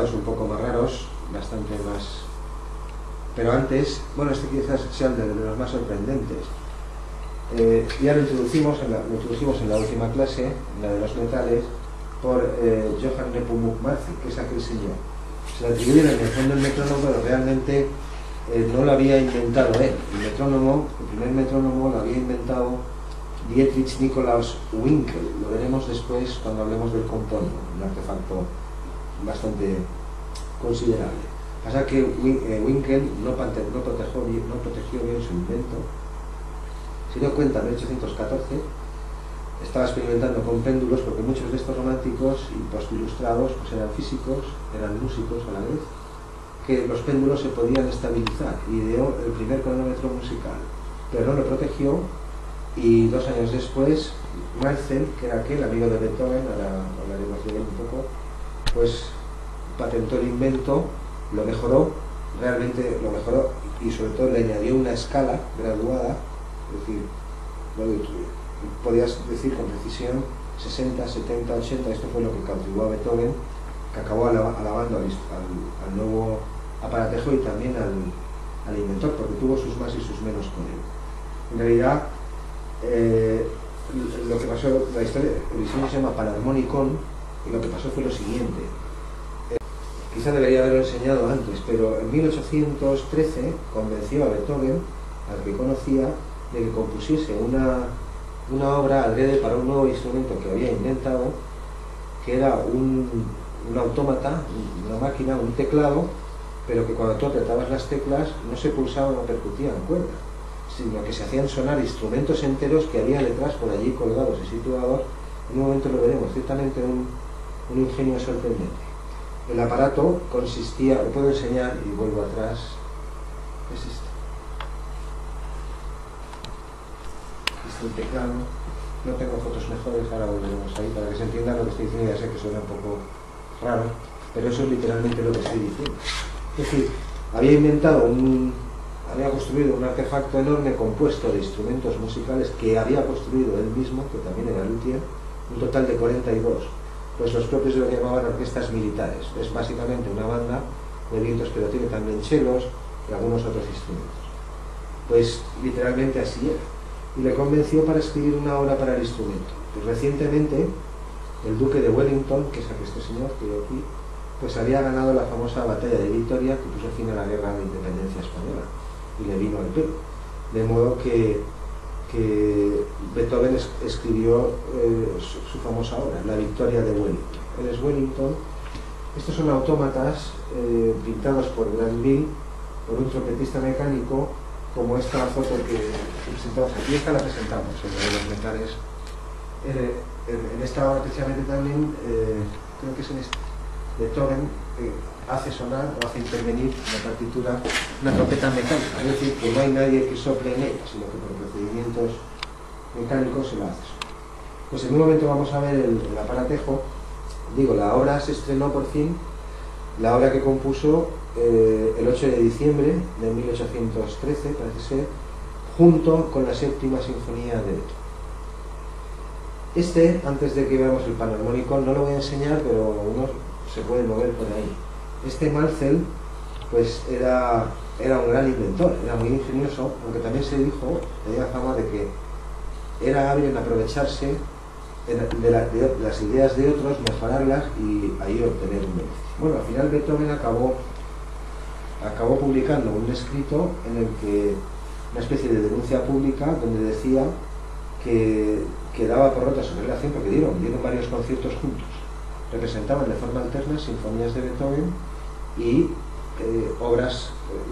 resultados un poco más raros, bastante más. Pero antes, bueno, este quizás sea el de los más sorprendentes. Ya lo introducimos en la última clase, en la de los metales, por Johann Nepomuk Marci, que es aquel señor. Se le atribuye la invención del metrónomo, pero realmente no lo había inventado él. El primer metrónomo lo había inventado Dietrich Nikolaus Winkel. Lo veremos después cuando hablemos del componio, un artefacto bastante considerable. Pasa que Winkel no protegió bien su invento. Se dio cuenta en 1814, estaba experimentando con péndulos, porque muchos de estos románticos y postilustrados pues eran físicos, eran músicos a la vez, que los péndulos se podían estabilizar, y ideó el primer cronómetro musical, pero no lo protegió, y 2 años después Marcel, que era aquel amigo de Beethoven, ahora hablaremos de él un poco, pues patentó el invento, lo mejoró, realmente lo mejoró, y sobre todo le añadió una escala graduada, es decir, podías decir con precisión 60, 70, 80, esto fue lo que cautivó a Beethoven, que acabó alabando al nuevo aparatejo y también al inventor, porque tuvo sus más y sus menos con él. En realidad, lo que pasó, la historia, el diseño se llama Panarmonicon, y lo que pasó fue lo siguiente. Quizá debería haberlo enseñado antes, pero en 1813 convenció a Beethoven, al que conocía, de que compusiese una obra adrede para un nuevo instrumento que había inventado, que era un autómata, una máquina, un teclado, pero que cuando tú apretabas las teclas no se pulsaban o percutían cuerdas, sino que se hacían sonar instrumentos enteros que había detrás por allí colgados y situados. En un momento lo veremos, ciertamente un ingenio sorprendente. El aparato consistía, lo puedo enseñar y vuelvo atrás, es este. El teclado, no tengo fotos mejores, ahora volveremos ahí para que se entienda lo que estoy diciendo. Ya sé que suena un poco raro, pero eso es literalmente lo que estoy diciendo. Es decir, había construido un artefacto enorme compuesto de instrumentos musicales que había construido él mismo, que también era luthier, un total de 42, pues los propios de lo que llamaban orquestas militares. Es básicamente una banda de vientos, pero tiene también chelos y algunos otros instrumentos. Pues literalmente así era. Y le convenció para escribir una obra para el instrumento. Pues recientemente el duque de Wellington, que es este señor que veo aquí, pues había ganado la famosa batalla de Vitoria, que puso fin a la guerra de independencia española, y le vino al pelo. De modo que Beethoven escribió su famosa obra, La Victoria de Wellington. Él es Wellington. Estos son autómatas pintados por Granville, por un trompetista mecánico, como esta foto que presentamos aquí. Esta la presentamos en los metales. En esta obra precisamente también, creo que es en este, Beethoven hace sonar o hace intervenir en la partitura una trompeta mecánica, es decir, que no hay nadie que sople en ella, sino que por procedimientos mecánicos se la hace sonar. Pues en un momento vamos a ver el aparatejo. Digo, la obra se estrenó por fin, la obra que compuso el 8 de diciembre de 1813, parece ser, junto con la séptima sinfonía de Beethoven. Antes de que veamos el Panarmonicon, no lo voy a enseñar, pero uno se puede mover por ahí. Marcel, pues era un gran inventor, era muy ingenioso, aunque también se dijo, tenía fama de que era hábil en aprovecharse de las ideas de otros, mejorarlas y ahí obtener un beneficio. Bueno, al final Beethoven acabó publicando un escrito en el que, una especie de denuncia pública, donde decía que daba por rota su relación, porque dieron varios conciertos juntos, representaban de forma alterna sinfonías de Beethoven y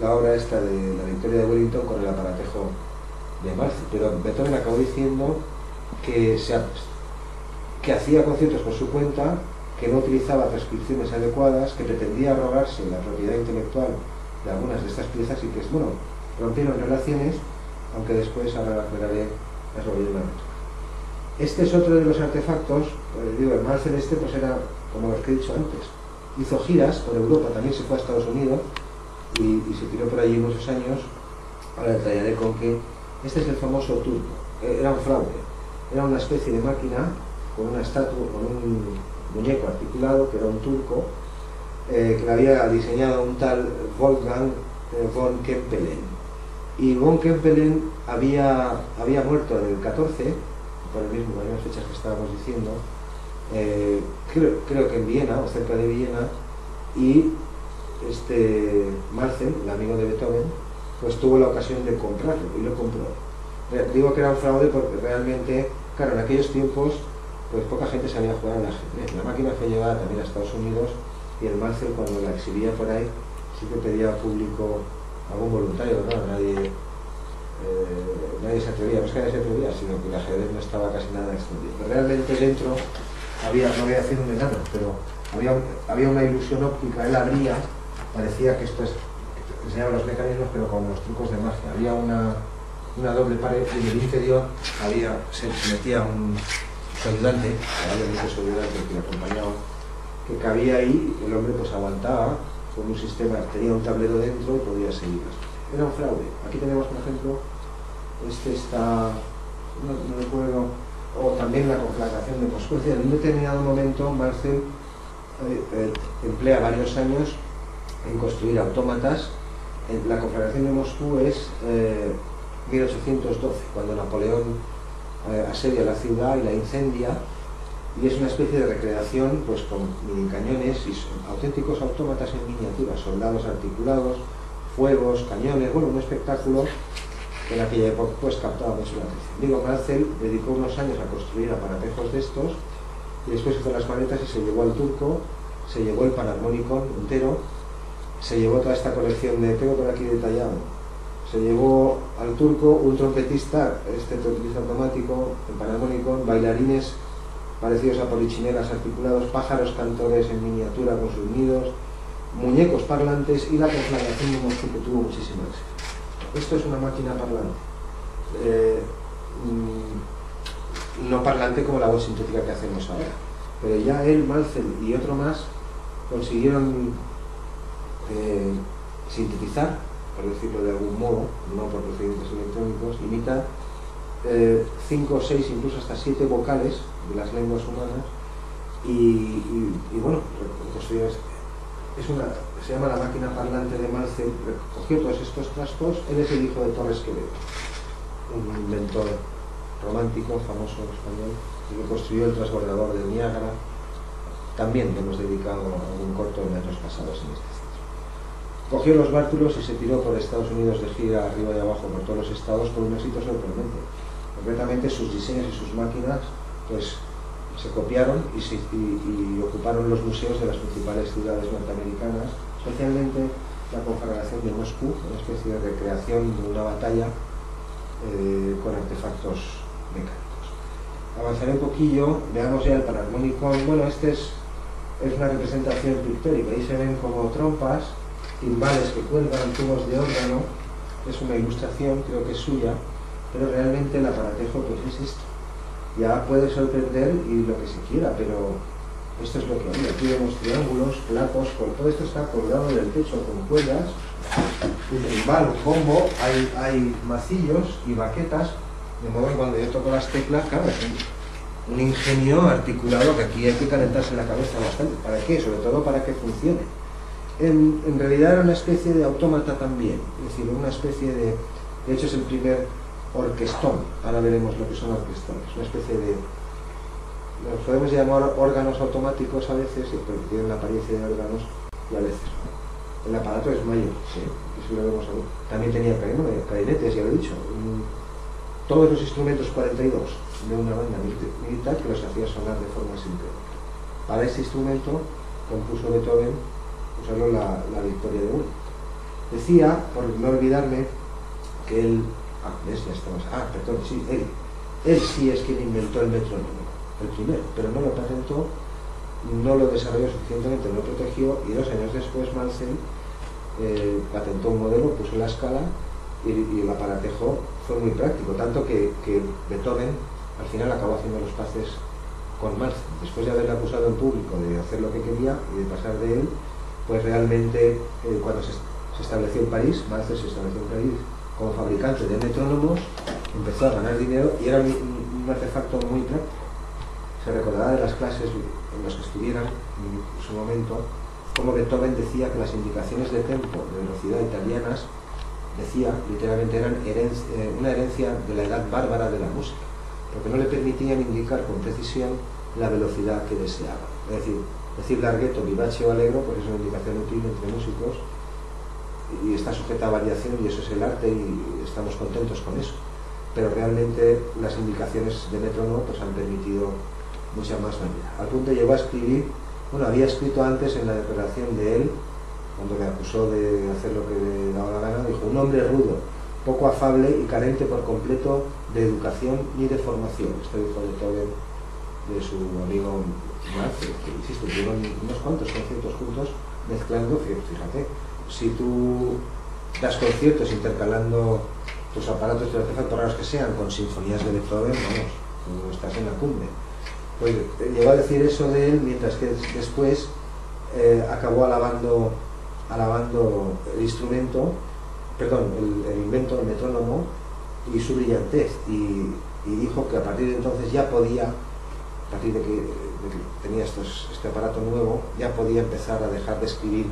la obra esta de La Victoria de Wellington con el aparatejo de Marcel. Pero Beethoven acabó diciendo que hacía conciertos por su cuenta, que no utilizaba transcripciones adecuadas, que pretendía arrogarse la propiedad intelectual de algunas de estas piezas y que, bueno, rompieron relaciones, aunque después, ahora aclararé, las volvieron a retomar. Este es otro de los artefactos. El Marcel pues era, como los que he dicho antes, hizo giras por Europa, también se fue a Estados Unidos y se tiró por allí muchos años. Ahora detallaré con que este es el famoso turco. Era un fraude, era una especie de máquina con una estatua, con un muñeco articulado que era un turco, que la había diseñado un tal Wolfgang von Kempelen. Y von Kempelen había muerto en el 14, por las mismas fechas que estábamos diciendo, creo que en Viena, o cerca de Viena, y Marcel, el amigo de Beethoven, pues tuvo la ocasión de comprarlo, y lo compró. Digo que era un fraude porque realmente, claro, en aquellos tiempos, pues poca gente sabía jugar al ajedrez. La máquina fue llevada también a Estados Unidos, y el Marcel, cuando la exhibía por ahí, sí que pedía al público algún voluntario, ¿no? Nadie se atrevía, no es que nadie se atrevía, sino que el ajedrez no estaba casi nada extendido. Pero realmente dentro no voy a decir un enano, pero había una ilusión óptica. Él abría, parecía que esto enseñaba los mecanismos, pero con los trucos de magia. Había una doble pared, y en el interior se metía su ayudante, probablemente su ayudante que le acompañaba, que cabía ahí. El hombre pues aguantaba con un sistema, tenía un tablero dentro y podía seguir. Era un fraude. Aquí tenemos, por ejemplo, está, no recuerdo, o también la conflagración de Moscú. En un determinado momento Marcel emplea varios años en construir autómatas. La conflagración de Moscú es 1812, cuando Napoleón asedia la ciudad y la incendia, y es una especie de recreación pues con mini cañones y auténticos autómatas en miniatura, soldados articulados, fuegos, cañones, bueno, un espectáculo que en aquella época pues captaba mucho la atención. Digo, Marcel dedicó unos años a construir aparatejos de estos, y después hizo las maletas y se llevó al Turco, se llevó el Panarmónicon entero, se llevó toda esta colección tengo por aquí detallado, se llevó al Turco un trompetista, trompetista automático, el Panarmónicon, bailarines parecidos a polichinelas articulados, pájaros cantores en miniatura con sus nidos, muñecos parlantes, y la conflagración de Moscú, que tuvo muchísimo éxito. Esto es una máquina parlante. No parlante como la voz sintética que hacemos ahora, pero ya él, Marcel y otro más consiguieron sintetizar, por decirlo de algún modo, no por procedimientos electrónicos, imitar 5, 6, incluso hasta 7 vocales de las lenguas humanas, y bueno, construyó se llama la máquina parlante de Marcel. Recogió todos estos trastos. Él es el hijo de Torres Quevedo, un inventor romántico famoso en español, que construyó el transbordador de Niágara. También le hemos dedicado algún corto en años pasados en este centro. Cogió los bártulos y se tiró por Estados Unidos de gira arriba y abajo por todos los estados con un éxito sorprendente. Concretamente, sus diseños y sus máquinas pues se copiaron y ocuparon los museos de las principales ciudades norteamericanas, especialmente la conflagración de Moscú, una especie de recreación de una batalla con artefactos mecánicos. Avanzaré un poquillo, veamos ya el Panarmónicon. Bueno, es una representación pictórica. Ahí se ven como trompas, timbales que cuelgan, tubos de órgano. Es una ilustración, creo que es suya, pero realmente el aparatejo pues es esto. Ya puede sorprender y lo que se quiera, pero esto es lo que hay. Aquí vemos triángulos, platos, todo esto está colgado del techo con cuerdas, un timbal, un bombo, hay macillos y baquetas, de modo que cuando yo toco las teclas, claro, es un ingenio articulado que aquí hay que calentarse la cabeza bastante. ¿Para qué? Sobre todo para que funcione. En realidad era una especie de autómata también, es decir, una especie de hecho es el primer orquestón. Ahora veremos lo que son orquestones, una especie de, los podemos llamar órganos automáticos a veces, porque tienen la apariencia de órganos, y a veces no. El aparato es mayor, ¿sí? Eso lo vemos ahí. También tenía clarinetes, ya lo he dicho, todos los instrumentos 42 de una banda militar que los hacía sonar de forma sincrónica. Para este instrumento compuso Beethoven solo la Victoria de Ulm. Decía, por no olvidarme, que él perdón, sí, él sí es quien inventó el metrónomo, el primero, pero no lo patentó, no lo desarrolló suficientemente, no lo protegió, y 2 años después Marcel patentó un modelo, puso la escala, y el aparatejo fue muy práctico, tanto que Beethoven al final acabó haciendo los paces con Marcel. Después de haberle acusado en público de hacer lo que quería y de pasar de él, pues realmente cuando se estableció en París, Marcel se estableció en París como fabricante de metrónomos, empezó a ganar dinero y era un artefacto muy práctico. Se recordará de las clases en las que estuvieran en su momento como Beethoven decía que las indicaciones de tempo, de velocidad italianas, decía, literalmente, eran una herencia de la edad bárbara de la música, porque no le permitían indicar con precisión la velocidad que deseaba. Es decir larghetto, vivace o allegro, pues es una indicación útil entre músicos y está sujeta a variación, y eso es el arte y estamos contentos con eso. Pero realmente las indicaciones de metrónomo pues han permitido mucha más variedad. Al punto llegó a escribir, bueno, había escrito antes en la declaración de él, cuando le acusó de hacer lo que le daba la gana, dijo: un hombre rudo, poco afable y carente por completo de educación ni de formación. Esto dijo Beethoven de su amigo Marce, que insisto, tuvieron unos cuantos conciertos juntos mezclando, fíjate, si tú das conciertos intercalando tus aparatos y artefactos raros que sean con sinfonías de Beethoven, vamos, tú estás en la cumbre. Pues llegó a decir eso de él, mientras que después acabó alabando el instrumento, perdón, el invento del metrónomo y su brillantez, y dijo que a partir de entonces ya podía, a partir de que tenía este aparato nuevo, ya podía empezar a dejar de escribir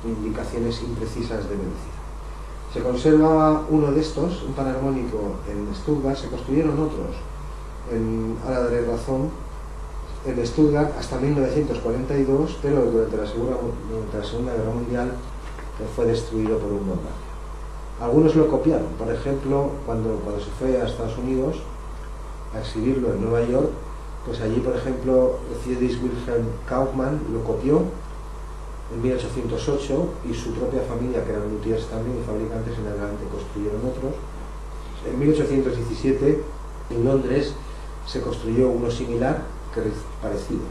indicaciones imprecisas de velocidad. Se conserva uno de estos, un panarmónico, en Stuttgart. Se construyeron otros, ahora daré razón, en Stuttgart hasta 1942, pero durante la Segunda Guerra Mundial fue destruido por un bombardeo. Algunos lo copiaron, por ejemplo, cuando se fue a Estados Unidos a exhibirlo en Nueva York, pues allí, por ejemplo, Friedrich Wilhelm Kaufmann lo copió en 1808, y su propia familia, que eran luthiers también y fabricantes, en adelante construyeron otros. En 1817, en Londres, se construyó uno similar, parecido,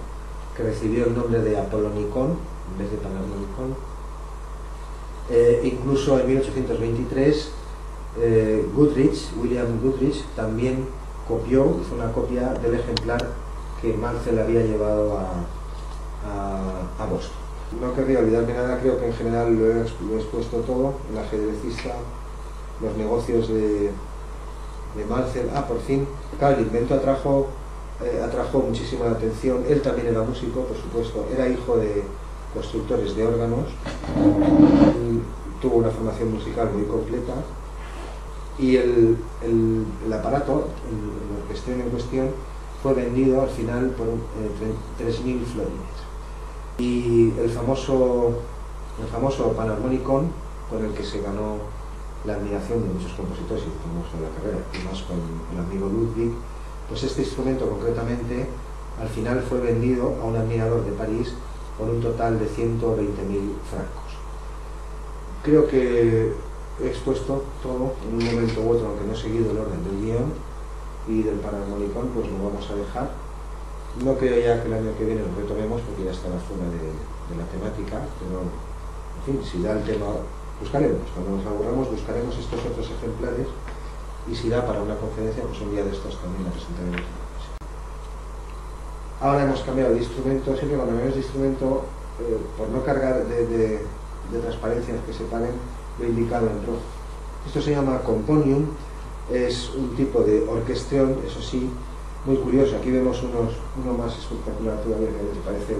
que recibió el nombre de Apollonicon en vez de Panharmonicon. Incluso en 1823, William Goodrich también hizo una copia del ejemplar que Marcel había llevado a Boston. No querría olvidarme nada, creo que en general lo he expuesto todo. El ajedrecista, los negocios de Marcel. Por fin, claro, el invento atrajo muchísima atención. Él también era músico, por supuesto, era hijo de constructores de órganos, tuvo una formación musical muy completa, y el aparato, el orquestrón en cuestión, fue vendido al final por 3.000 florines. Y el famoso Panharmonicon, con el que se ganó la admiración de muchos compositores y famosos de la carrera, y más con el amigo Ludwig, pues este instrumento concretamente al final fue vendido a un admirador de París por un total de 120.000 francos. Creo que he expuesto todo en un momento u otro, aunque no he seguido el orden del guión, y del Panharmonicon pues lo vamos a dejar. No creo ya que el año que viene lo retomemos, porque ya estará fuera de la temática, pero en fin, si da el tema, buscaremos. Cuando nos aburramos buscaremos estos otros ejemplares, y si da para una conferencia, pues un día de estos también la presentaremos. Ahora hemos cambiado de instrumento. Siempre cuando cambiamos de instrumento, por no cargar de transparencias que separen, lo he indicado en rojo. Esto se llama componium, es un tipo de orquestrón, eso sí, muy curioso. Aquí vemos uno más espectacular todavía, que parece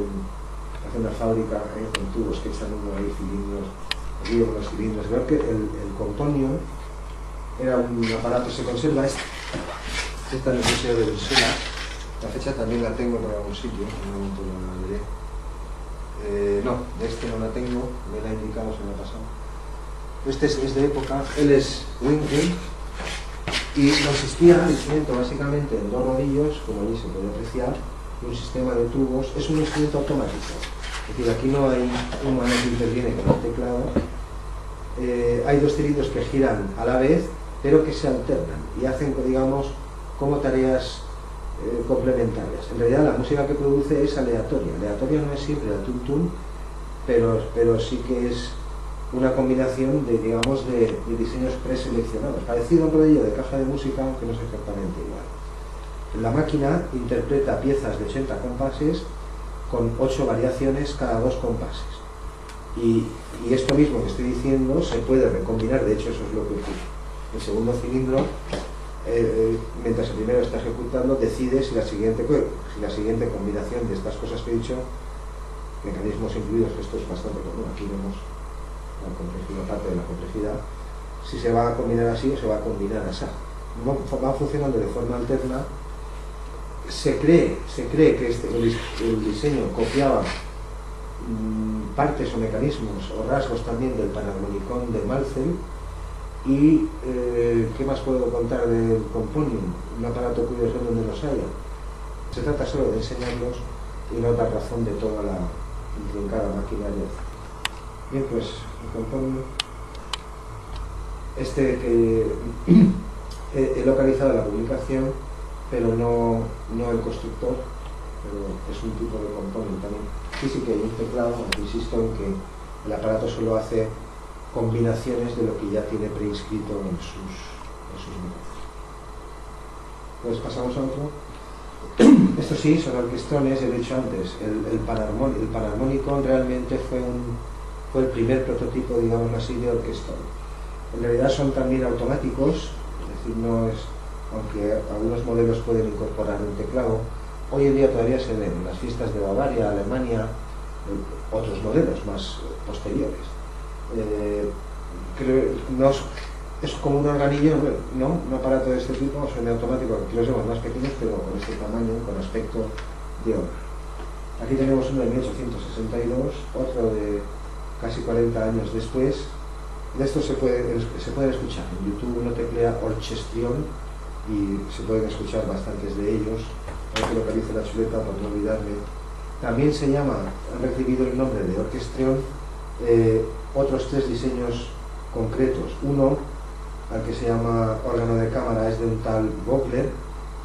una fábrica con tubos que echan uno ahí, cilindros, aquí unos cilindros. Creo que el componium era un aparato, se conserva está en el Museo de Bruselas. La fecha también la tengo por algún sitio, en un momento la diré. No, de este no la tengo, me la he indicado, se me ha pasado. Este es de época, él es Winkel, y consistía el instrumento básicamente en dos rodillos, como allí se puede apreciar, y un sistema de tubos. Es un instrumento automático, es decir, aquí no hay un mano que interviene con el teclado. Hay dos cilindros que giran a la vez, pero que se alternan y hacen, digamos, como tareas complementarias. En realidad la música que produce es aleatoria. Aleatoria no es siempre el tum-tum, pero sí que es una combinación de diseños preseleccionados, parecido a un rodillo de caja de música, aunque no es exactamente igual. La máquina interpreta piezas de 80 compases con 8 variaciones cada 2 compases. Y esto mismo que estoy diciendo se puede recombinar. De hecho, eso es lo que el segundo cilindro, mientras el primero está ejecutando, decide si la siguiente combinación de estas cosas que he dicho, mecanismos incluidos, esto es bastante común, aquí vemos la complejidad, parte de la complejidad, si se va a combinar así o se va a combinar así. Va funcionando de forma alterna. Se cree que el diseño copiaba partes o mecanismos o rasgos también del panarmonicón de Mälzel. Y ¿qué más puedo contar del Componium? Un aparato cuyo es donde los haya. Se trata solo de enseñarlos y no dar razón de toda la intrincada maquinaria. Bien, pues el Componium, que he localizado la publicación, pero no el constructor, pero es un tipo de Componium también. Sí que hay un teclado, aunque insisto en que el aparato solo hace combinaciones de lo que ya tiene preinscrito en sus negocios. Pues pasamos a otro. Esto sí, son orquestrones, he dicho antes, el panarmónico realmente fue el primer prototipo, digamos así, de orquestrón. En realidad son también automáticos, es decir, no es, aunque algunos modelos pueden incorporar un teclado, hoy en día todavía se ven en las fiestas de Bavaria, Alemania, otros modelos más posteriores. Es como un organillo, ¿no? Un aparato de este tipo, semiautomático, aquí los vemos más pequeños, pero con este tamaño, con aspecto de obra. Aquí tenemos uno de 1862, otro de casi 40 años después. De estos se pueden escuchar. En YouTube uno teclea Orchestrion y se pueden escuchar bastantes de ellos. Hay que localice la chuleta por no olvidarme. También han recibido el nombre de Orchestrion otros tres diseños concretos. Uno, al que se llama órgano de cámara, es de un tal Vogler,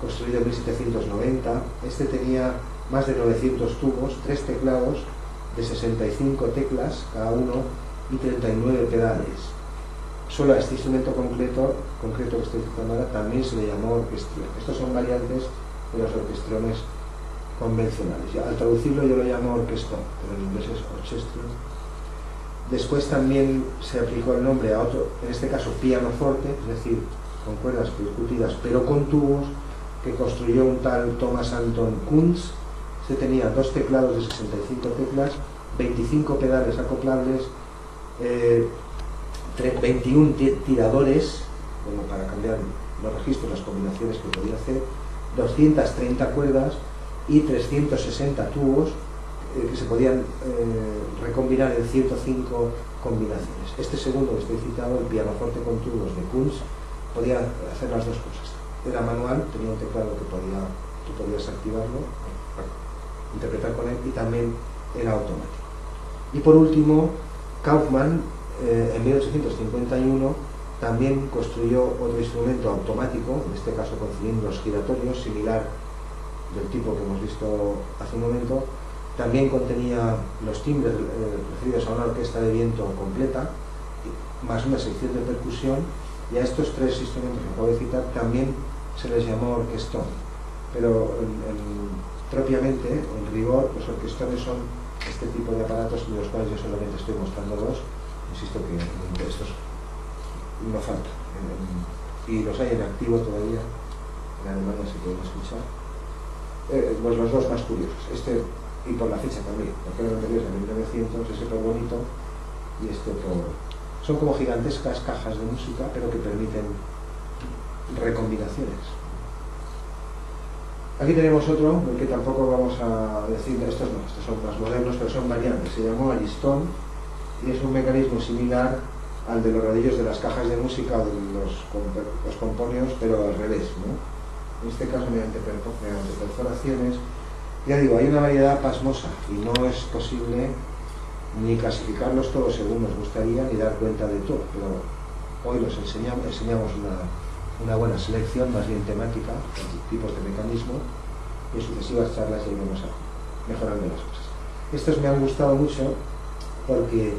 construido en 1790. Este tenía más de 900 tubos, 3 teclados de 65 teclas cada uno y 39 pedales. Solo a este instrumento concreto que estoy citando ahora también se le llamó orquestrión. Estos son variantes de los orquestrones convencionales. Al traducirlo yo lo llamo orquestón, pero en inglés es orchestrion. Después también se aplicó el nombre a otro, en este caso pianoforte, es decir, con cuerdas percutidas pero con tubos, que construyó un tal Thomas Anton Kunz. Se tenía 2 teclados de 65 teclas, 25 pedales acoplables, 21 tiradores, bueno, para cambiar los registros, las combinaciones que podía hacer, 230 cuerdas y 360 tubos que se podían recombinar en 105 combinaciones. Este segundo que estoy citado, el pianoforte con tubos de Kunz, podía hacer las dos cosas. Era manual, tenía un teclado que podías activarlo, interpretar con él, y también era automático. Y por último, Kaufmann en 1851 también construyó otro instrumento automático, en este caso con cilindros giratorios, similar del tipo que hemos visto hace un momento. También contenía los timbres referidos a una orquesta de viento completa, más una sección de percusión, y a estos 3 instrumentos que acabo de citar también se les llamó orquestón. Pero propiamente, en rigor, los orquestones son este tipo de aparatos, de los cuales yo solamente estoy mostrando 2. Insisto que estos no faltan. Y los hay en activo todavía, en Alemania se pueden escuchar. Pues los 2 más curiosos. Y por la fecha también, porque el anterior es de 1900, ese por bonito, y este por... Son como gigantescas cajas de música, pero que permiten recombinaciones. Aquí tenemos otro, del que tampoco vamos a decir, estos no, estos son más modernos, pero son variantes. Se llamó Aristón, y es un mecanismo similar al de los rodillos de las cajas de música o de los componios, pero al revés, ¿no? En este caso mediante perforaciones. Ya digo, hay una variedad pasmosa y no es posible ni clasificarlos todos según nos gustaría ni dar cuenta de todo, pero hoy los enseñamos una buena selección, más bien temática, de tipos de mecanismo, y en sucesivas charlas iremos mejorando las cosas. Estos me han gustado mucho porque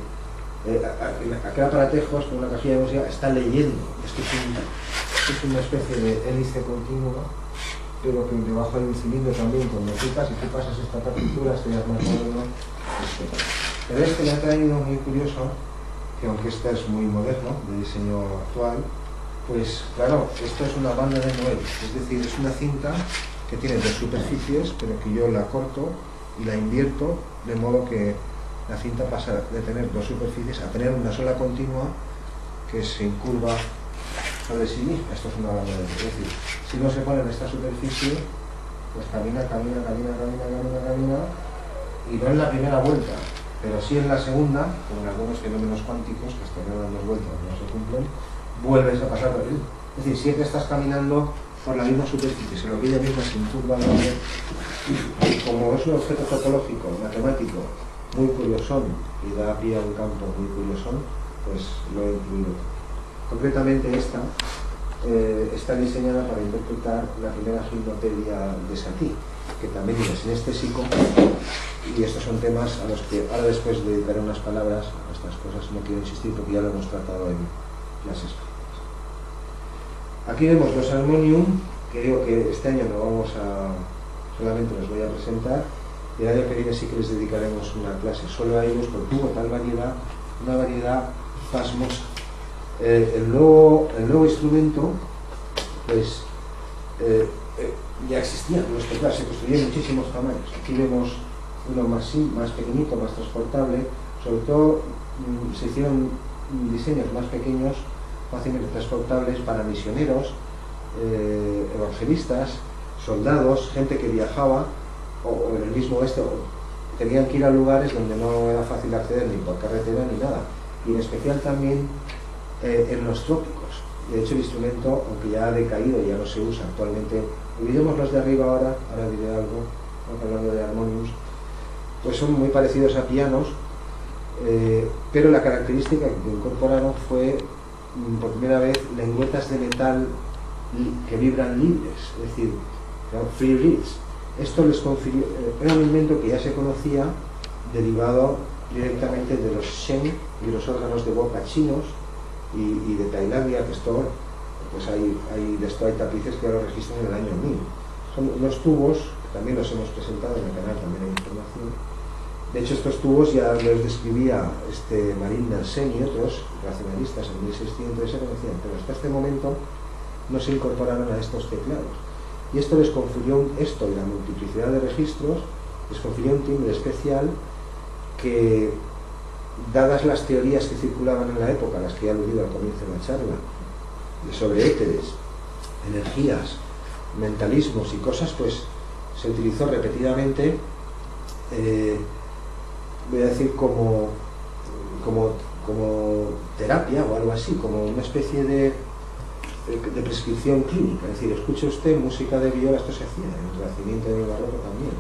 aquel aparatejos con una cajilla de música está leyendo. Esto es una especie de hélice continua, pero que debajo hay un cilindro también con notitas, y tú pasas esta partitura, este ya es más moderno, etc. Pero este me ha traído muy curioso, que aunque este es muy moderno, de diseño actual, pues claro, esto es una banda de Noel, es decir, es una cinta que tiene 2 superficies, pero que yo la corto y la invierto de modo que la cinta pasa de tener dos superficies a tener una sola continua que se incurva sobre sí misma. Esto es una banda de... Es decir, si no se pone en esta superficie, pues camina y no en la primera vuelta, pero sí en la segunda, con algunos fenómenos cuánticos que hasta que no dan dos vueltas no se cumplen, vuelves a pasar por él. Es decir, siempre estás caminando por la misma superficie, se lo que ella misma se incurva al lado, y como es un objeto topológico, matemático, muy curiosón, y da pie a un campo muy curiosón, pues lo he incluido. Concretamente esta está diseñada para interpretar la primera gimnopedia de Satie, que también es sinestésico, y estos son temas a los que ahora después dedicaré unas palabras a estas cosas, no quiero insistir porque ya lo hemos tratado en clases. Aquí vemos los Harmonium, que digo que este año no vamos a, solamente los voy a presentar, y el año que viene sí que les dedicaremos una clase solo a ellos, porque hubo tal variedad, una variedad pasmosa. El nuevo instrumento, pues ya existía, los teclados se construían muchísimos tamaños. Aquí vemos uno más pequeñito, más transportable. Sobre todo se hicieron diseños más pequeños, fácilmente transportables para misioneros, evangelistas, soldados, gente que viajaba o en el mismo oeste, tenían que ir a lugares donde no era fácil acceder ni por carretera ni nada, y en especial también en los trópicos. De hecho el instrumento, aunque ya ha decaído y ya no se usa actualmente, olvidemos los de arriba ahora diré algo, hablando de armoniums, pues son muy parecidos a pianos, pero la característica que incorporaron fue por primera vez lengüetas de metal que vibran libres, es decir, free reeds. Esto les confirió, era un invento que ya se conocía, derivado directamente de los Sheng y los órganos de boca chinos y de Tailandia, que esto, pues de esto hay tapices que lo registran en el año 1000. Son unos tubos, que también los hemos presentado en el canal, también hay información. De hecho, estos tubos ya los describía Marin Mersenne y otros racionalistas en 1600, se conocían, pero hasta este momento no se incorporaron a estos teclados. Y esto les confirió, esto y la multiplicidad de registros, les confirió un timbre especial que, dadas las teorías que circulaban en la época, a las que he aludido al comienzo de la charla, sobre éteres, energías, mentalismos y cosas, pues se utilizó repetidamente, voy a decir como terapia o algo así, como una especie de prescripción clínica. Es decir, escuche usted música de viola, esto se hacía en el Renacimiento y en el Barroco también.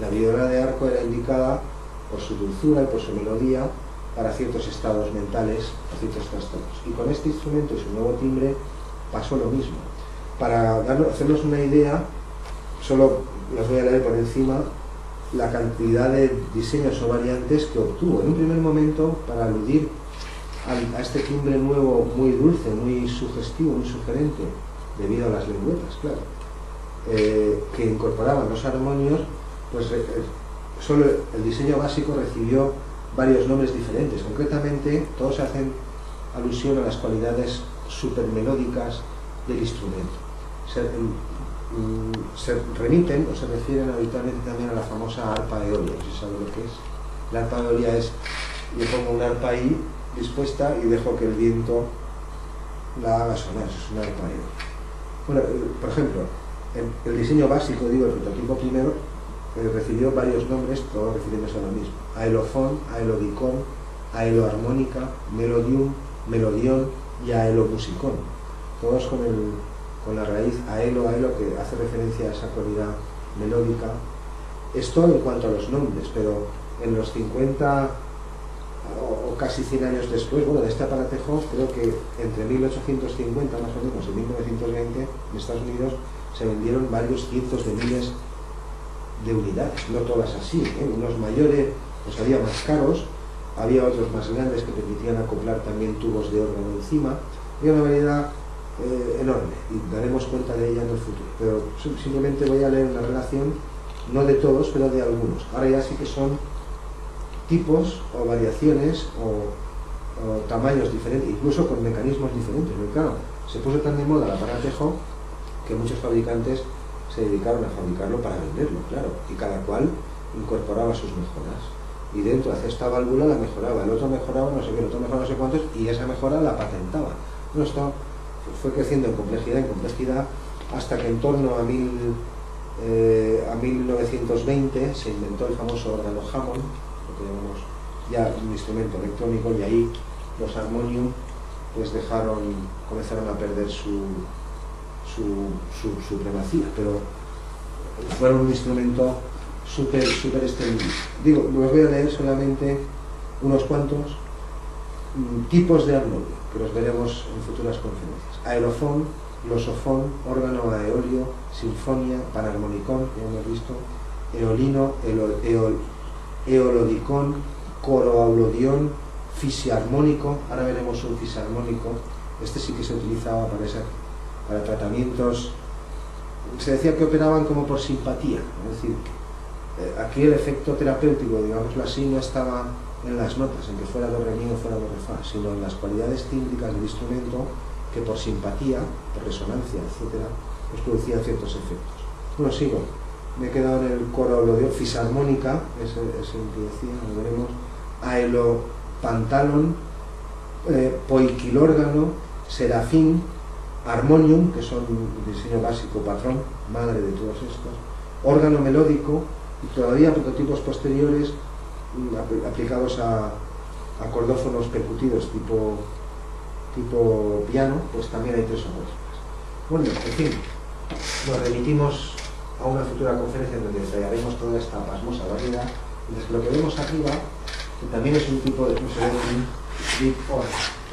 La viola de arco era indicada por su dulzura y por su melodía para ciertos estados mentales o ciertos trastornos. Y con este instrumento y su nuevo timbre pasó lo mismo. Para hacernos una idea, solo las voy a leer por encima, la cantidad de diseños o variantes que obtuvo. En un primer momento, para aludir a este timbre nuevo muy dulce, muy sugestivo, muy sugerente, debido a las lengüetas, claro, que incorporaban los armonios, pues solo el diseño básico recibió varios nombres diferentes. Concretamente, todos hacen alusión a las cualidades supermelódicas del instrumento. Se remiten o se refieren habitualmente también a la famosa arpa eolia. ¿Se sabe lo que es? La arpa eolia es, yo pongo una arpa ahí dispuesta y dejo que el viento la haga sonar. Eso es una arpa eolia. Bueno, por ejemplo, el diseño básico, digo, el prototipo primero, recibió varios nombres, todos refiriéndose a lo mismo: aelofón, aelodicón, aeloarmónica, melodium, melodión y aelomusicón, todos con la raíz aelo, que hace referencia a esa cualidad melódica. Esto en cuanto a los nombres, pero en los 50 o casi 100 años después, bueno, de este aparatejo, creo que entre 1850 más o menos y 1920 en Estados Unidos se vendieron varios cientos de miles de unidades, no todas así, unos mayores, pues había más caros, había otros más grandes que permitían acoplar también tubos de órgano encima. Había una variedad enorme y daremos cuenta de ella en el futuro, pero simplemente voy a leer una relación, no de todos, pero de algunos. Ahora ya sí que son tipos o variaciones o tamaños diferentes, incluso con mecanismos diferentes, porque claro, se puso tan de moda el aparatejo que muchos fabricantes se dedicaron a fabricarlo para venderlo, claro, y cada cual incorporaba sus mejoras. Y dentro de esta válvula la mejoraba, el otro mejoraba no sé qué, el otro mejoraba no sé cuántos, y esa mejora la patentaba. Bueno, esto fue creciendo en complejidad, hasta que en torno a 1920 se inventó el famoso órgano Hammond, lo que llamamos ya un instrumento electrónico, y ahí los armonium pues comenzaron a perder su supremacía, pero fueron un instrumento súper extendido. Digo, los voy a leer solamente unos cuantos tipos de armonio, que los veremos en futuras conferencias. Aerofón, glosofón, órgano aeolio, sinfonia, panarmonicón, que ya hemos visto, eolino, eolodicón, coroaulodión, fisarmónico. Ahora veremos un fisarmónico. Este sí que se utilizaba para tratamientos. Se decía que operaban como por simpatía, es decir, aquí el efecto terapéutico, digámoslo así, no estaba en las notas, en que fuera do re mi o fuera do re fa, sino en las cualidades tímbricas del instrumento, que por simpatía, por resonancia, etcétera, pues producían ciertos efectos. Bueno, sigo. Me he quedado en el coro fisarmónica, es el que decía, lo veremos. Aelopantalon, poiquilórgano, serafín, armonium, que son diseño básico, patrón, madre de todos estos, órgano melódico, y todavía prototipos posteriores aplicados a cordófonos percutidos tipo piano, pues también hay 3 o 4 más. Bueno, en fin, nos remitimos a una futura conferencia donde detallaremos toda esta pasmosa variedad. Entonces, lo que vemos arriba, que también es un tipo de deep org,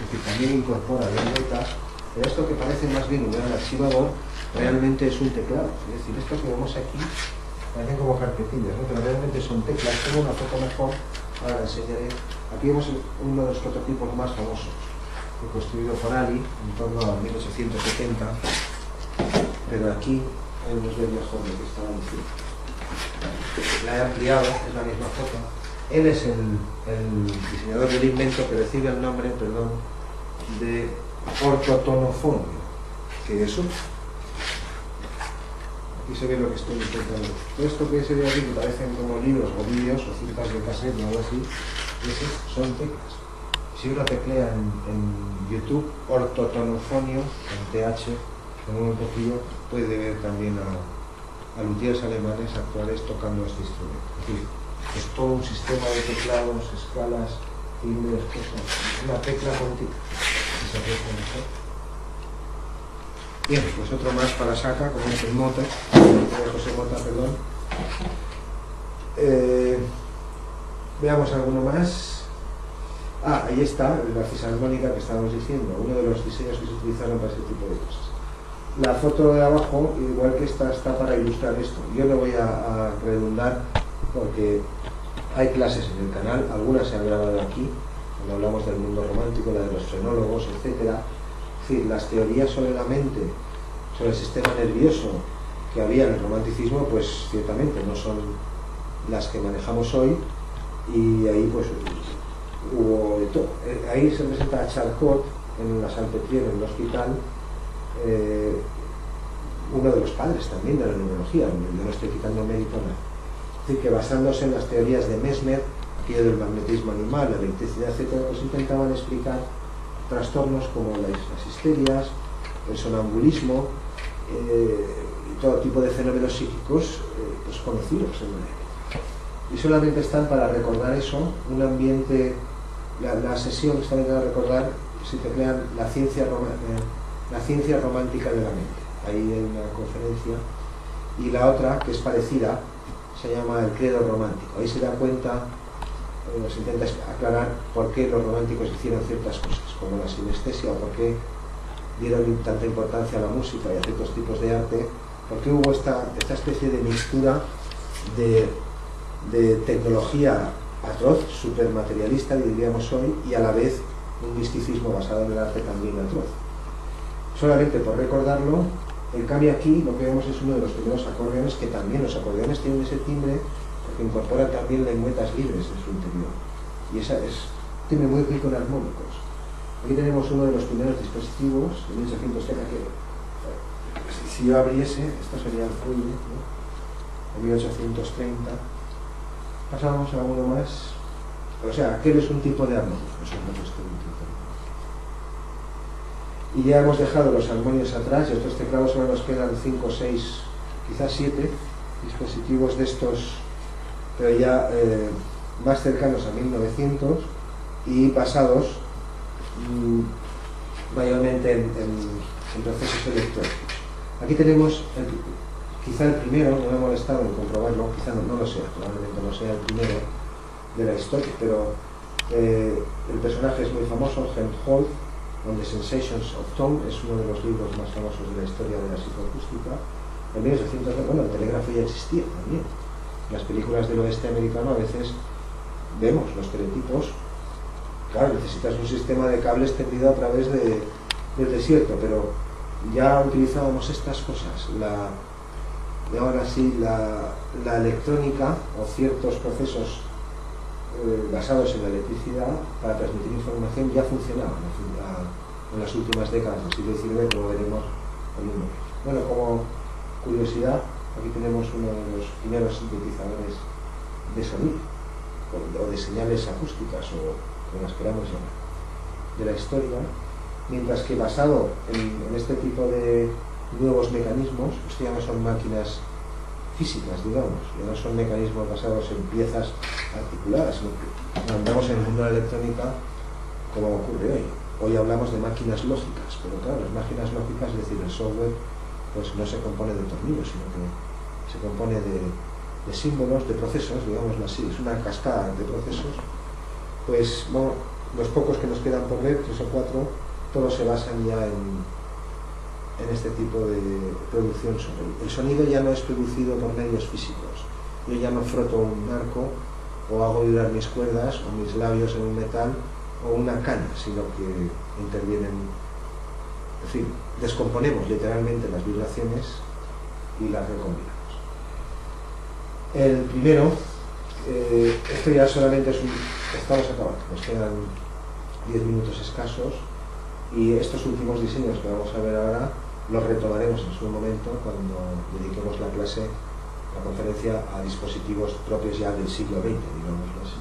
que también incorpora lengüetas, pero esto que parece más bien un gran archivador, realmente es un teclado. Es decir, esto que vemos aquí parecen como carpetillas, ¿no? Pero realmente son teclas. Tengo una foto mejor, ahora la enseñaré. Aquí vemos uno de los prototipos más famosos, construido por Ali en torno a 1870, pero aquí nos ve mejor lo que estaba diciendo. La he ampliado, es la misma foto. Él es el diseñador del invento que recibe el nombre, de ortotonofonio, que es otro. Aquí se ve lo que estoy intentando. Esto que se ve aquí, que parecen como libros o vídeos o cintas de cassette o algo así, esos son teclas. Si uno teclea en YouTube ortotonofonio, con TH, con un poquillo, puede ver también a luthiers alemanes actuales tocando este instrumento. Es decir, es todo un sistema de teclados, escalas, timbres, cosas. Una tecla cuántica. Bien, pues otro más para Saca, como es el Mota, José Mota, perdón. Veamos alguno más. Ahí está, la fisarmónica que estábamos diciendo, uno de los diseños que se utilizaron para este tipo de cosas. La foto de abajo, igual que esta, está para ilustrar esto. Yo no voy a redundar porque hay clases en el canal, algunas se han grabado aquí, cuando hablamos del mundo romántico, la de los frenólogos, etc. Es decir, las teorías sobre la mente, sobre el sistema nervioso que había en el romanticismo, pues ciertamente no son las que manejamos hoy, y ahí pues hubo de todo. Ahí se presenta a Charcot en la Salpêtrière, en el hospital, uno de los padres también de la neurología. Yo no estoy quitando mérito nada. Es decir, que basándose en las teorías de Mesmer, aquello del magnetismo animal, la electricidad, etc., pues intentaban explicar trastornos como las histerias, el sonambulismo y todo tipo de fenómenos psíquicos pues conocidos en la época. Y solamente están para recordar eso, un ambiente. La sesión está para recordar, si te crean, la ciencia romántica de la mente. Ahí hay una conferencia. Y la otra, que es parecida, se llama el credo romántico. Ahí se da cuenta, se intenta aclarar por qué los románticos hicieron ciertas cosas, como la sinestesia, o por qué dieron tanta importancia a la música y a ciertos tipos de arte, porque hubo esta especie de mixtura de tecnología atroz, supermaterialista, diríamos hoy, y a la vez un misticismo basado en el arte también atroz. Solamente por recordarlo, en cambio aquí lo que vemos es uno de los primeros acordeones, que también los acordeones tienen ese timbre porque incorporan también lengüetas libres en su interior, y esa es un timbre muy rico en armónicos. Aquí tenemos uno de los primeros dispositivos de 1830, que si yo abriese, esto sería el fuelle, ¿no? En 1830, Pasamos a uno más. O sea, aquel es un tipo de armonio. Eso es lo que estoy intentando. Y ya hemos dejado los armonios atrás, y estos teclados solo nos quedan 5, 6, quizás 7 dispositivos de estos, pero ya más cercanos a 1900 y basados mayormente en procesos electrónicos. Aquí tenemos quizá el primero, no me he molestado en comprobarlo, quizá no lo sea, probablemente no sea el primero de la historia, pero el personaje es muy famoso, Helmholtz, On the Sensations of Tone, es uno de los libros más famosos de la historia de la psicoacústica. En 1800, bueno, el telégrafo ya existía también. En las películas del oeste americano a veces vemos los teletipos. Claro, necesitas un sistema de cables tendido a través del desierto, pero ya utilizábamos estas cosas, ahora sí, la electrónica o ciertos procesos basados en la electricidad para transmitir información ya funcionaban en las últimas décadas del siglo XIX, como veremos en un momento. Bueno, como curiosidad, aquí tenemos uno de los primeros sintetizadores de sonido o de señales acústicas o como las queramos llamar de la historia, mientras que basado en este tipo de nuevos mecanismos, esto ya no son máquinas físicas, digamos, ya no son mecanismos basados en piezas articuladas, sino que andamos en el mundo de la electrónica como ocurre hoy. Hoy hablamos de máquinas lógicas, pero claro, las máquinas lógicas, es decir, el software, pues no se compone de tornillos, sino que se compone de símbolos, de procesos, digámoslo así, es una cascada de procesos. Pues bueno, los pocos que nos quedan por ver, 3 o 4, todos se basan ya en este tipo de producción sonora. El sonido ya no es producido por medios físicos. Yo ya no froto un arco o hago vibrar mis cuerdas o mis labios en un metal o una caña, sino que intervienen, en fin, descomponemos literalmente las vibraciones y las recombinamos. El primero, esto ya solamente es estamos acabando, nos quedan 10 minutos escasos y estos últimos diseños que vamos a ver ahora los retomaremos en su momento cuando dediquemos la clase, la conferencia, a dispositivos propios ya del siglo XX, digámoslo así.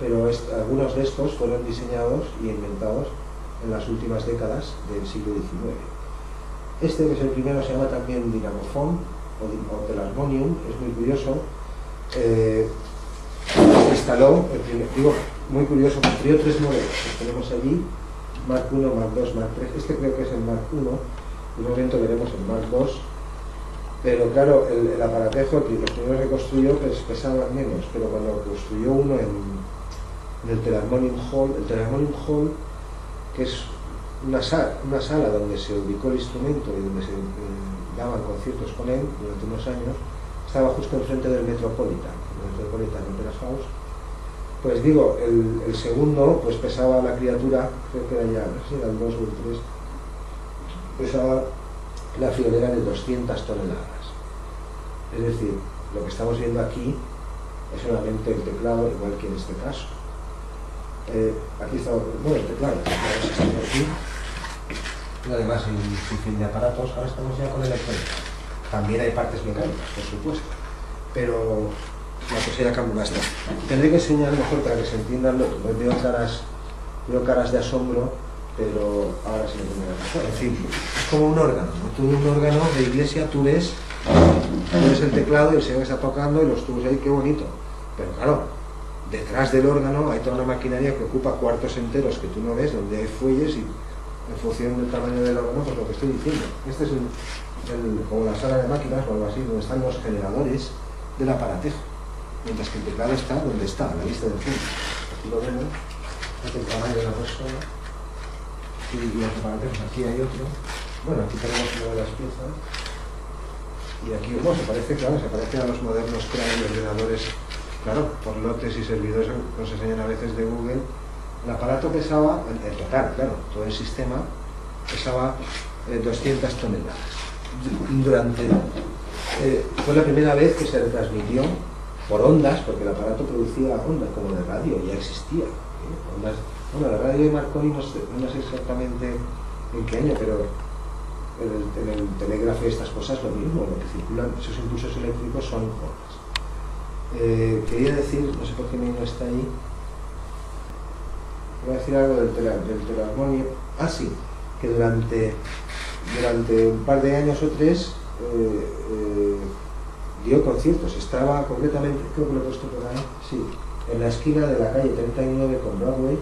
Pero algunos de estos fueron diseñados y inventados en las últimas décadas del siglo XIX. Este, que es el primero, se llama también Dynamofon o Telarmonium, es muy curioso. Se instaló, digo, muy curioso, construyó 3 modelos, los tenemos allí, Mark I, Mark II, Mark III. Este creo que es el Mark I, en un momento veremos el Mark II, pero claro, el aparatejo, los primeros que construyó pesaban menos, pero cuando construyó uno en el Telarmonium Hall, que es una sala donde se ubicó el instrumento y donde se daban conciertos con él durante unos años, estaba justo enfrente del Metropolitan Opera House. Pues digo, el segundo, pues pesaba la criatura, creo que era ya, no sé si era el 2 o el 3, pesaba la friolera de 200 toneladas. Es decir, lo que estamos viendo aquí es solamente el teclado, igual que en este caso. Aquí está, bueno, el teclado está aquí. Y además hay un sinfín de aparatos. Ahora estamos ya con electrónica. También hay partes mecánicas, por supuesto, pero la cosa ya cambia bastante. Tendré que enseñar mejor para que se entiendan. Veo caras de asombro, pero ahora sí me tengo que hacer. En fin, es como un órgano, ¿no? Tú en un órgano de iglesia tú ves el teclado y el señor está tocando y los tubos ahí, qué bonito. Pero claro, detrás del órgano hay toda una maquinaria que ocupa cuartos enteros que tú no ves, donde hay fuelles y en función del tamaño del órgano, pues lo que estoy diciendo. Este es como la sala de máquinas o algo así, donde están los generadores del aparatejo, mientras que el teclado está donde está, a la vista del fondo. Aquí lo vemos, aquí el tamaño de la persona y los aparatejos. Aquí hay otro. Bueno, aquí tenemos una de las piezas y aquí, bueno, se parece a los modernos que hay ordenadores, claro, por lotes y servidores que nos enseñan a veces de Google. El aparato pesaba, en total, claro, todo el sistema pesaba 200 toneladas. Fue la primera vez que se retransmitió por ondas, porque el aparato producía ondas como de radio, ya existía. Ondas, bueno, la radio de Marconi no sé exactamente en qué año, pero en el telégrafo y estas cosas lo mismo, lo que circulan, esos impulsos eléctricos son ondas. Quería decir, no sé por qué mi no está ahí, voy a decir algo del telarmonio. Ah, sí, que durante un par de años o tres dio conciertos. Estaba concretamente, creo que lo he puesto por ahí, sí, en la esquina de la calle 39 con Broadway.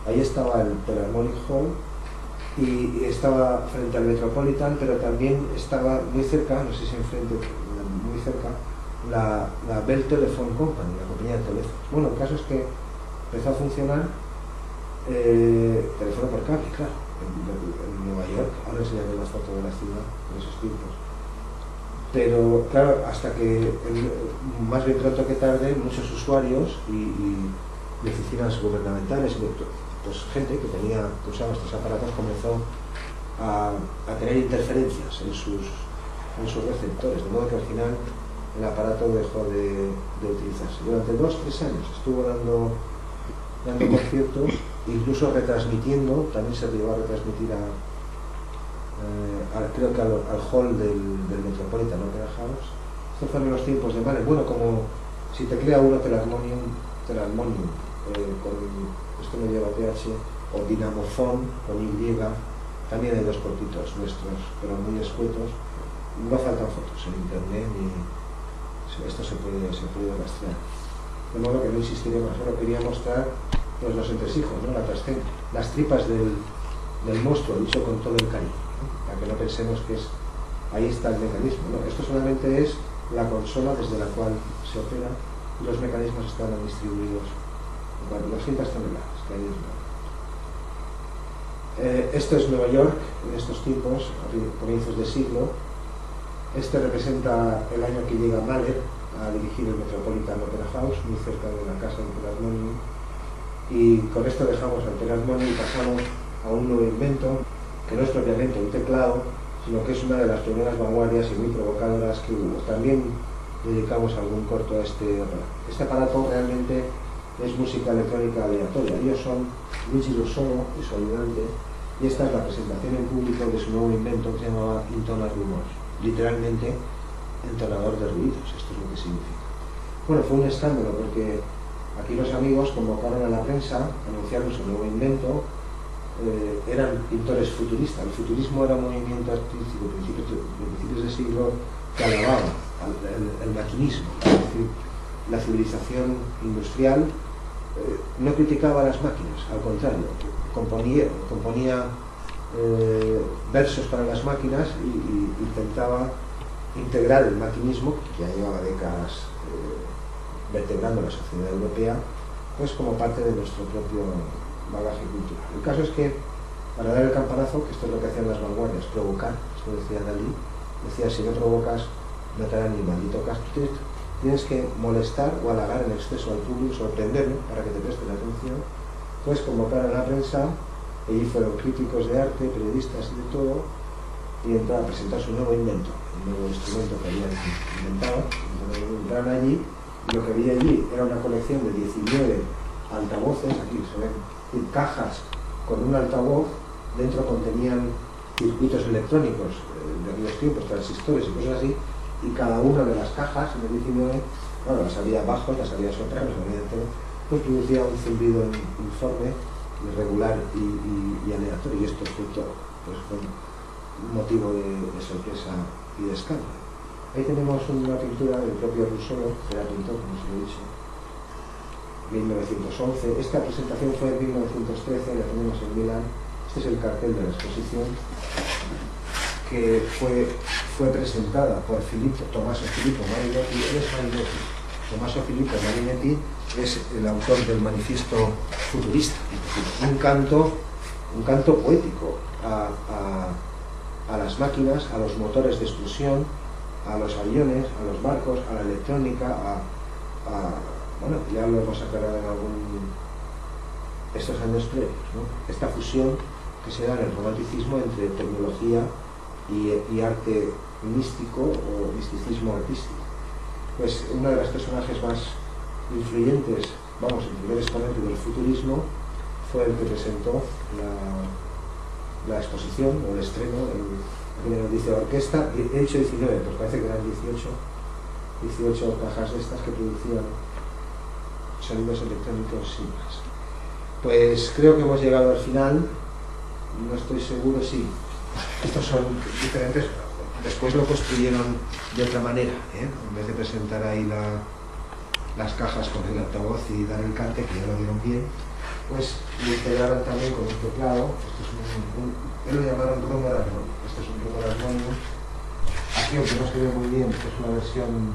Ahí estaba el Philharmonic Hall y estaba frente al Metropolitan, pero también estaba muy cerca, no sé si enfrente, muy cerca, la Bell Telephone Company, la compañía de teléfonos. Bueno, el caso es que empezó a funcionar teléfono por cable, claro, en Nueva York. Ahora enseñaré la foto de la ciudad en esos tiempos. Pero claro, hasta que, más bien pronto que tarde, muchos usuarios y de oficinas gubernamentales, pues gente que usaba estos aparatos comenzó a tener interferencias en sus receptores, de modo que al final el aparato dejó de utilizarse. Durante 2 o 3 años estuvo dando conciertos, incluso retransmitiendo, también se llevó a retransmitir creo que al hall del Metropolitan Opera House. Estos fueron los tiempos de Mahler. Bueno, como si te crea uno Telarmonium, con esto me lleva TH, o Dinamophone con Y, también hay 2 cortitos nuestros, pero muy escuetos. No faltan fotos en internet y esto se puede rastrear. De modo que no insistiré más, solo quería mostrar pues, los entresijos, ¿no? Las tripas del monstruo, dicho con todo el cariño, ¿no? Para que no pensemos que ahí está el mecanismo, ¿no? Esto solamente es la consola desde la cual se opera y los mecanismos están distribuidos en 200 toneladas que hay en esto es Nueva York en estos tiempos, a comienzos de siglo. Este representa el año que llega Mahler a dirigir el Metropolitan Opera House, muy cerca de la casa del Philharmonium. Y con esto dejamos al Philharmonium y pasamos a un nuevo invento, que no es propiamente un teclado, sino que es una de las primeras vanguardias y muy provocadoras que hubo. También dedicamos algún corto a este aparato. Este aparato realmente es música electrónica aleatoria. Ellos son Luigi Russolo y su ayudante, y esta es la presentación en público de su nuevo invento que se llamaba Intonal Rumors, literalmente entonador de ruidos. Esto es lo que significa. Bueno, fue un escándalo porque aquí los amigos convocaron a la prensa, anunciaron su nuevo invento. Eran pintores futuristas. El futurismo era un movimiento artístico de principios de siglo que alababa el maquinismo, es decir, la civilización industrial. No criticaba a las máquinas, al contrario, componía versos para las máquinas y intentaba integrar el maquinismo, que ya llevaba décadas vertebrando la sociedad europea, pues como parte de nuestro propio bagaje cultural. El caso es que, para dar el campanazo, que esto es lo que hacían las vanguardias, provocar, esto decía Dalí, decía, si no provocas, no te harán ni maldito caso. Tienes que molestar o halagar en exceso al público, sorprenderlo para que te preste la atención, pues convocar a la prensa. Allí fueron críticos de arte, periodistas y de todo, y entraron a presentar su nuevo invento, el nuevo instrumento que habían inventado. Entraron allí, y lo que había allí era una colección de 19 altavoces, aquí se ven cajas con un altavoz, dentro contenían circuitos electrónicos de aquellos tiempos, transistores y cosas así, y cada una de las cajas en el 19, bueno, las había bajos, las había sopranos, había de todo, pues producía un zumbido informe, irregular y aleatorio, y esto fue todo, pues fue un motivo de sorpresa y de escándalo. Ahí tenemos una pintura del propio Russolo, que era pintor, como se lo he dicho, 1911. Esta presentación fue en 1913, la tenemos en Milán. Este es el cartel de la exposición, que fue presentada por Tommaso Filippo Marinetti. Él es Marinetti. Tommaso Filippo Marinetti es el autor del manifiesto futurista, un canto poético a las máquinas, a los motores de explosión, a los aviones, a los barcos, a la electrónica, bueno, ya lo hemos aclarado en estos años previos, ¿no? Esta fusión que se da en el romanticismo entre tecnología y arte místico o misticismo artístico. Pues uno de los personajes más influyentes, vamos, el primer exponente del futurismo, fue el que presentó la exposición o el estreno, aquí nos dice orquesta, he dicho 19, pues parece que eran 18, 18 cajas de estas que producían sonidos electrónicos sin más. Pues creo que hemos llegado al final, no estoy seguro si estos son diferentes, después lo construyeron de otra manera, en vez de presentar ahí las cajas con el altavoz y dar el cante, que ya lo dieron bien, pues lo integraron también con un teclado. Esto es él lo llamaron Romer Harmonium. Este es un Romer Harmonium. Aquí, aunque no se ve muy bien, es una versión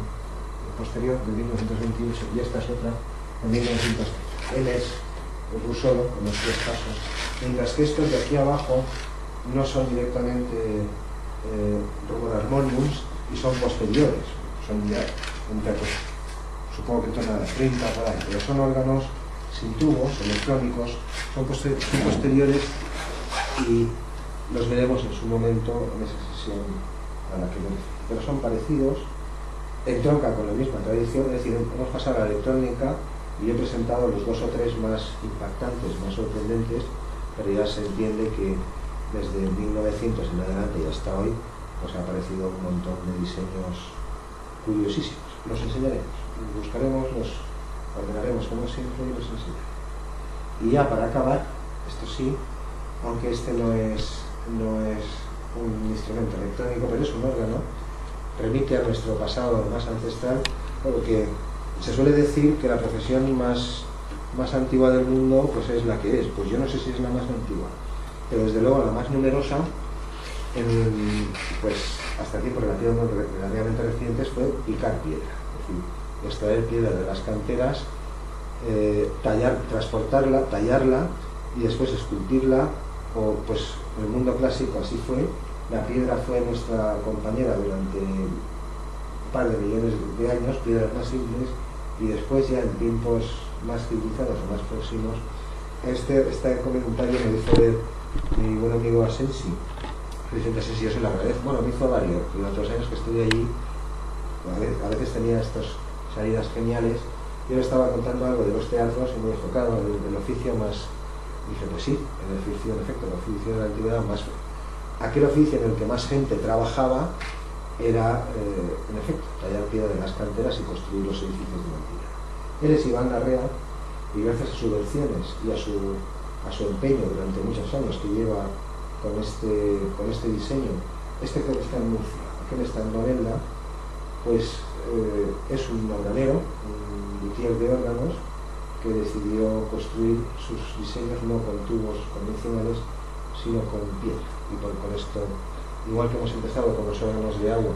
posterior de 1928 y esta es otra de 1900. Él es Russolo, con los 3 pasos, mientras que estos de aquí abajo no son directamente Romer Harmoniums y son posteriores, son ya pues, supongo que torna a 30 por ahí, pero son órganos sin tubos, electrónicos, son posteriores y los veremos en su momento en esa sesión a la que voy. Pero son parecidos, entroncan con la misma tradición, es decir, hemos pasado a la electrónica y he presentado los 2 o 3 más impactantes, más sorprendentes, pero ya se entiende que desde 1900 en adelante y hasta hoy pues ha aparecido un montón de diseños curiosísimos. Los enseñaremos, los buscaremos, los ordenaremos como siempre y los enseñaremos. Y ya para acabar, esto sí, aunque este no es un instrumento electrónico, pero es un órgano, remite a nuestro pasado más ancestral, porque se suele decir que la profesión más antigua del mundo pues es la que es. Pues yo no sé si es la más antigua, pero desde luego la más numerosa, pues hasta tiempos relativamente recientes, fue picar piedra, es decir, extraer piedra de las canteras, transportarla, tallarla y después esculpirla, o pues en el mundo clásico así fue. La piedra fue nuestra compañera durante un par de millones de años, piedras más simples, y después ya en tiempos más civilizados o más próximos, este comentario me hizo ver mi buen amigo Asensi. Vicente Asensi, yo se lo agradezco. Bueno, me hizo varios, durante los años que estuve allí, a veces tenía estas salidas geniales. Yo le estaba contando algo de los teatros y me dijo, claro, el oficio más... Dije, pues sí, el oficio, en efecto, el oficio de la antigüedad más... Aquel oficio en el que más gente trabajaba era, en efecto, tallar piedra de las canteras y construir los edificios de la antigüedad. Él es Iván Larrea, y gracias a sus versiones y a su empeño durante muchos años que lleva con este diseño, creo que está en Murcia, aquel está en Novelda, pues es un organero, un luthier de órganos, que decidió construir sus diseños no con tubos convencionales, sino con piedra. Y con esto, igual que hemos empezado con los órganos de agua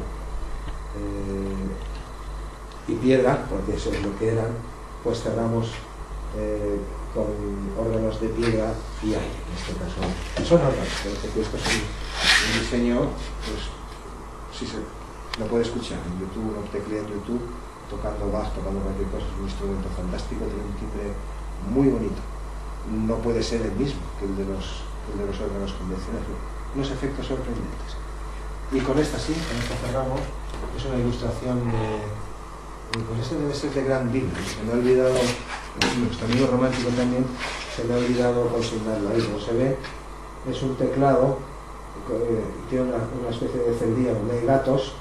y piedra, porque eso es lo que eran, pues cerramos con órganos de piedra y aire, en este caso. Son órganos, pero que esto es un diseño, pues si se lo puede escuchar en YouTube, no teclea en YouTube, tocando Bach, tocando cualquier cosa, es un instrumento fantástico, tiene un timbre muy bonito. No puede ser el mismo que el de los órganos convencionales, unos efectos sorprendentes. Y con esta sí, con esta cerramos. Es una ilustración pues ese debe ser de Granville, se me ha olvidado, nuestro amigo romántico también, se me ha olvidado consignarlo ahí. Como se ve, es un teclado, tiene una especie de celdilla donde hay gatos,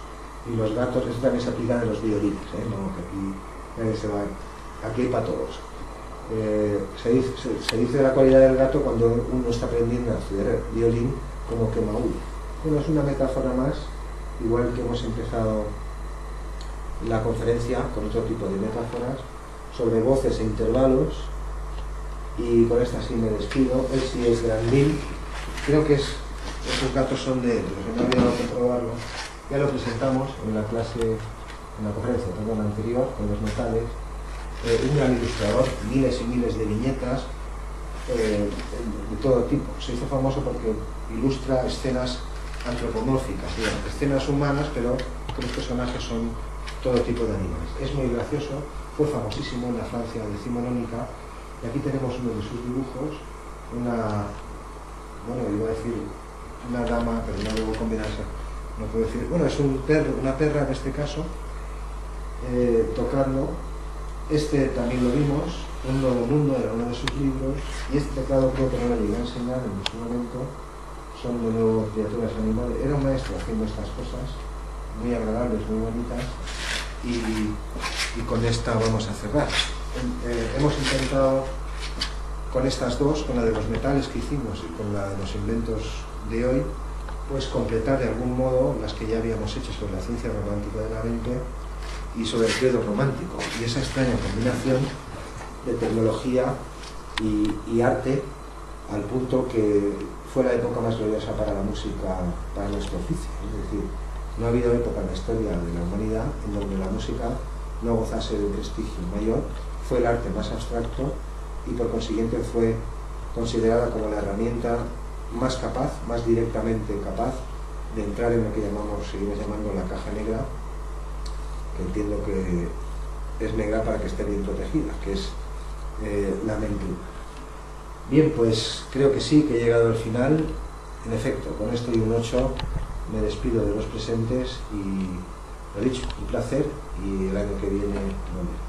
y los gatos, eso también se aplica en los violines, no, que aquí nadie se va, aquí hay para todos. Se dice la cualidad del gato cuando uno está aprendiendo a estudiar violín como que maulla. Bueno, es una metáfora más, igual que hemos empezado la conferencia con otro tipo de metáforas sobre voces e intervalos, y con esta sí me despido. Él sí es Granville, creo que esos gatos son de él, los que no había dado que probarlo. Ya lo presentamos en la clase, en la conferencia anterior, con los notales. Un gran ilustrador, miles y miles de viñetas de todo tipo. Se hizo famoso porque ilustra escenas antropomórficas, digamos, escenas humanas, pero que los personajes son todo tipo de animales. Es muy gracioso, fue famosísimo en la Francia decimonónica, y aquí tenemos uno de sus dibujos, iba a decir una dama, pero no debo combinarse, no puedo decir, bueno, es un perro, una perra en este caso, tocando. Este también lo vimos, Un Nuevo Mundo era uno de sus libros, y este teclado creo que no lo llegué a enseñar en su momento. Son de nuevo criaturas animales. Era un maestro haciendo estas cosas muy agradables, muy bonitas, y con esta vamos a cerrar. Hemos intentado con estas dos, con la de los metales que hicimos y con la de los inventos de hoy, pues completar de algún modo las que ya habíamos hecho sobre la ciencia romántica de la mente y sobre el credo romántico, y esa extraña combinación de tecnología y arte, al punto que fue la época más gloriosa para la música, para nuestro oficio. Es decir, no ha habido época en la historia de la humanidad en donde la música no gozase de un prestigio mayor. Fue el arte más abstracto y por consiguiente fue considerada como la herramienta más capaz, más directamente capaz de entrar en lo que seguimos llamando la caja negra, que entiendo que es negra para que esté bien protegida, que es la mente. Bien, pues creo que sí, que he llegado al final. En efecto, con esto y un 8 me despido de los presentes y lo dicho, un placer, y el año que viene volveré.